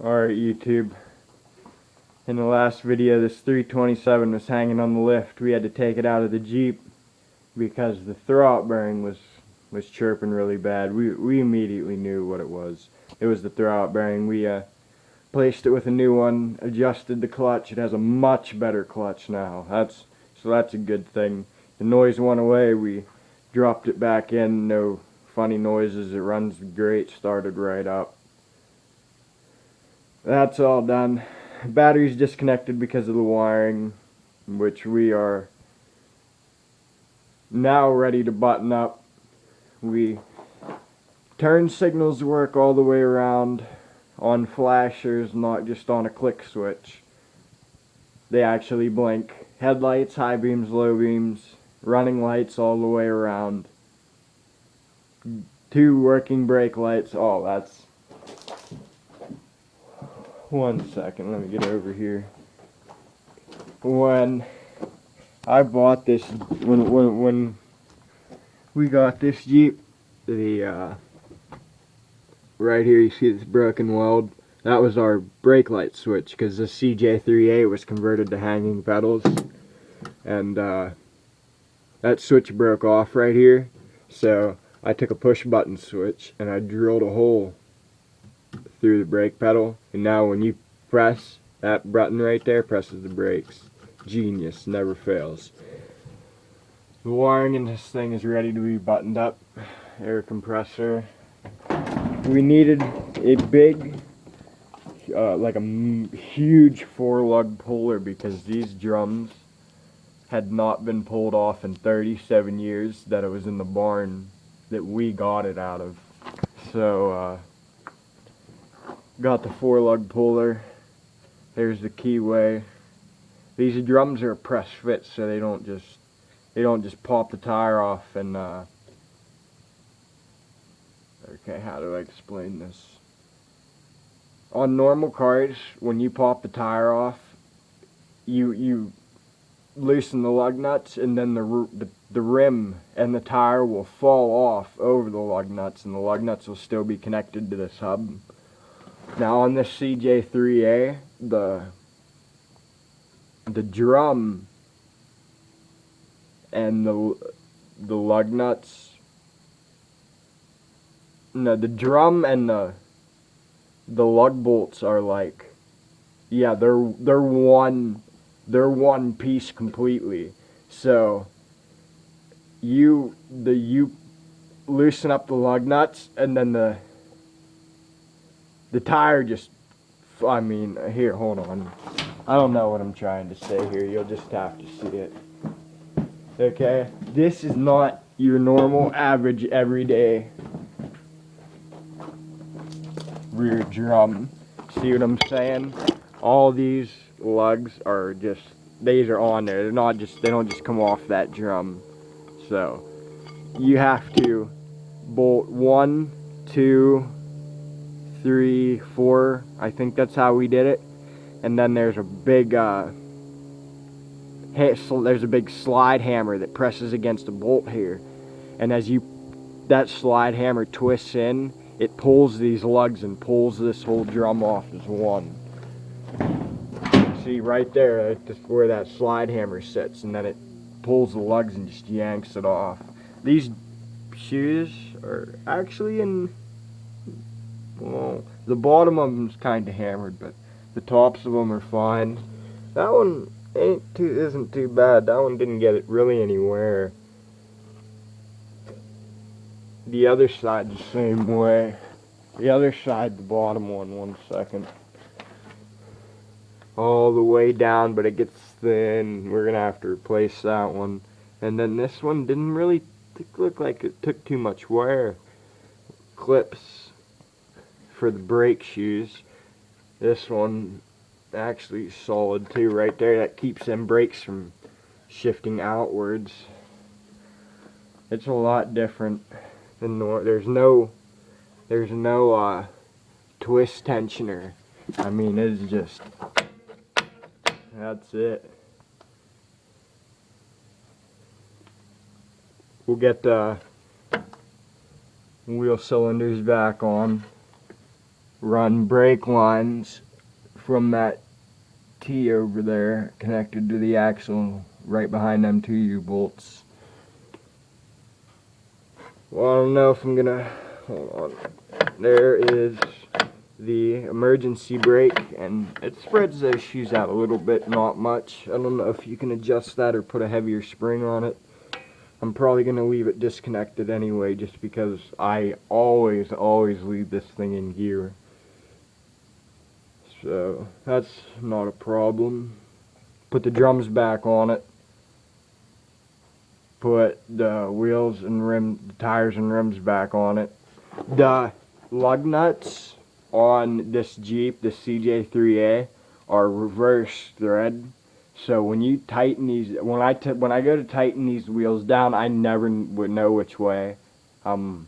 Alright YouTube, in the last video this 327 was hanging on the lift. We had to take it out of the Jeep because the throwout bearing was chirping really bad. We immediately knew what it was. It was the throwout bearing. We placed it with a new one, adjusted the clutch. It has a much better clutch now. So that's a good thing. The noise went away. We dropped it back in. No funny noises. It runs great. Started right up. That's all done. Battery's disconnected because of the wiring, which we are now ready to button up. We turn signals work all the way around on flashers, not just on a click switch. They actually blink. Headlights, high beams, low beams, running lights all the way around. 2 working brake lights. Oh, that's... One second, let me get over here. When I bought this, when we got this Jeep, the right here you see this broken weld. That was our brake light switch because the CJ3A was converted to hanging pedals, and that switch broke off right here. So I took a push button switch and I drilled a hole through the brake pedal, and now when you press that button right there, presses the brakes. Genius, never fails. The wiring in this thing is ready to be buttoned up. Air compressor. We needed a big, like a huge 4-lug puller because these drums had not been pulled off in 37 years that it was in the barn that we got it out of. So, got the 4-lug puller. There's the keyway. These drums are a press fit, so they don't just pop the tire off and okay, how do I explain this? On normal cars, when you pop the tire off, you loosen the lug nuts, and then the rim and the tire will fall off over the lug nuts, and the lug nuts will still be connected to this hub. Now on this CJ3A, the drum and the lug nuts, no, the drum and the lug bolts are like, yeah, they're one piece completely. So you loosen up the lug nuts, and then the tire just, I mean, here, hold on. I don't know what I'm trying to say here. You'll just have to see it. Okay? This is not your normal, average, everyday rear drum. See what I'm saying? All these lugs are just, these are on there. They're not just, they don't just come off that drum. So, you have to bolt 1, 2, 3, 4. I think that's how we did it. And then there's a big slide hammer that presses against a bolt here, and as that slide hammer twists in, it pulls these lugs and pulls this whole drum off as one. See right there, that's where that slide hammer sits, and then it pulls the lugs and just yanks it off. These shoes are actually well, the bottom of them's kind of hammered, but the tops of them are fine. That one isn't too bad. That one didn't get it really anywhere. The other side the same way. The other side, the bottom one second. All the way down, but it gets thin. We're gonna have to replace that one. And then this one didn't really look like it took too much wear. Clips for the brake shoes. This one actually solid too right there. That keeps them brakes from shifting outwards. It's a lot different than there's no twist tensioner. I mean, it's just, that's it. We'll get the wheel cylinders back on. run brake lines from that T over there connected to the axle right behind them two U-bolts. Well, I don't know if I'm gonna, hold on. There is the emergency brake, and it spreads those shoes out a little bit, not much. I don't know if you can adjust that or put a heavier spring on it. I'm probably gonna leave it disconnected anyway, just because I always leave this thing in gear. So that's not a problem. Put the drums back on it. Put the wheels and the tires and rims back on it. The lug nuts on this Jeep, the CJ3A, are reverse thread. So when you tighten these, when I go to tighten these wheels down, I never would know which way I'm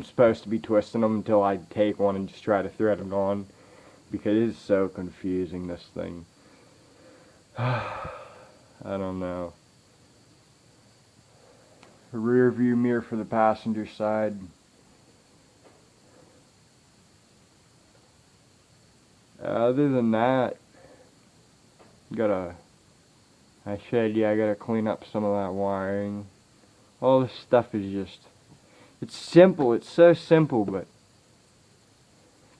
supposed to be twisting them until I take one and just try to thread it on, because it's so confusing, this thing. I don't know. Rear view mirror for the passenger side. Other than that, I said, yeah, I gotta clean up some of that wiring. All this stuff is just, it's simple, it's so simple, but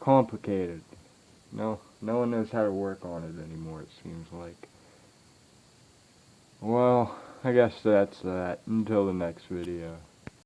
complicated. No one knows how to work on it anymore, it seems like. Well, I guess that's that. Until the next video.